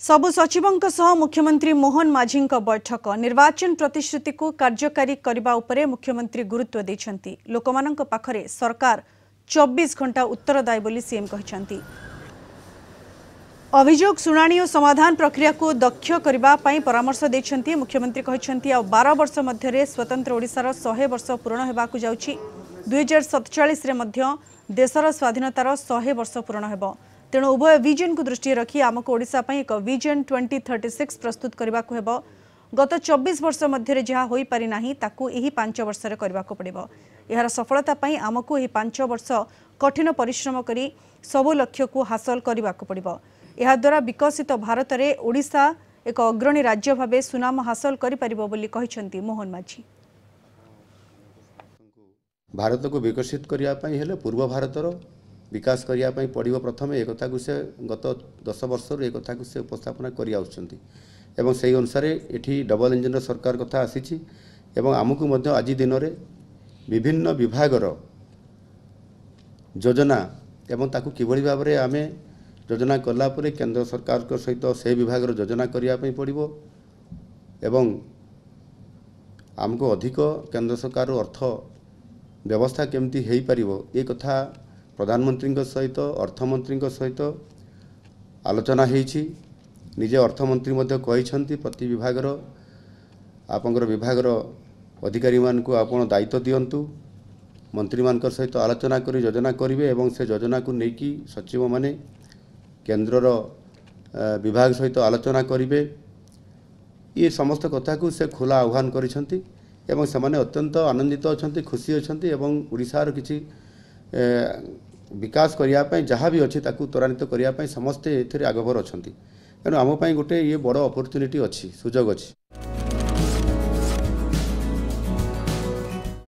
सबु सचिवों सह मुख्यमंत्री मोहन माझी बैठक निर्वाचन प्रतिश्रुति को कार्यकारी करने उपरे मुख्यमंत्री गुरुत्व देछंती। लोकमानंक पाखरे सरकार 24 घंटा उत्तरदायी बोली सीएम कहछंती। अभियोग शुणाणी और समाधान प्रक्रिया को दक्ष करने परामर्श देछंती। मुख्यमंत्री कहछंती आ 12 वर्ष मध्य स्वतंत्र ओडिशार 100 वर्ष पूर्ण हेबाकु जाउछि। 2047 रे मध्य देशर स्वाधीनतार 100 वर्ष पूर्ण हेबो। तेणु उभय विजन को दृष्टि रखी आमको ओडिशा पई एक विजन 2036 प्रस्तुत करने को हेबो। गत 24 वर्ष मध्य जहाँ हो पारि नाही ताकू एही 5 वर्ष रे करबा को पड़िबो। यार सफलता पई आमको एही 5 वर्ष कठिन परिश्रम करी सब लक्ष्य को हासिल करबा को पड़िबो। एहा द्वारा विकसित भारत रे ओडिशा एक अग्रणी राज्य भाबे सुनाम हासिल करि परिबो बोली कहिसंती मोहन माझी। भारत को विकसित करिया पई हेले पूर्व भारतर विकास करने पड़ो। प्रथम एक को से गत 10 वर्ष एक को से उपस्थापना कर से अनुसार ये डबल इंजन सरकार कथा आसी आमको आज दिन में विभिन्न विभागर योजना एवं ताकू किभली भाव में आम योजना कलापर केंद्र सरकार सहित से विभाग योजना करने पड़ो एवं आमको अधिक केंद्र सरकार अर्थ व्यवस्था केमती हो पार ये कथा प्रधानमंत्री सहित अर्थमंत्री सहित आलोचना होईछि। निजे अर्थमंत्री मध्य कहिसंती प्रति विभागर आपंकर विभागर अधिकारी मान को आपण दायित्व दियंतु। मंत्री मान सहित आलोचना करी योजना करिवे एवं से योजना को लेकी सचिव माने केंद्रर विभाग सहित आलोचना करिवे। ये समस्त कथा को से खुला आह्वान करिसंती एवं से माने अत्यंत आनंदित अछंती, खुशी अछंती एवं ओडिशार किछि विकास करने जहाँ भी अच्छी त्वरान्वित करने समस्ते आगभर अच्छा। तेणु आम गोटे ये बड़ अपॉर्चुनिटी अच्छी, सुजोग अच्छी।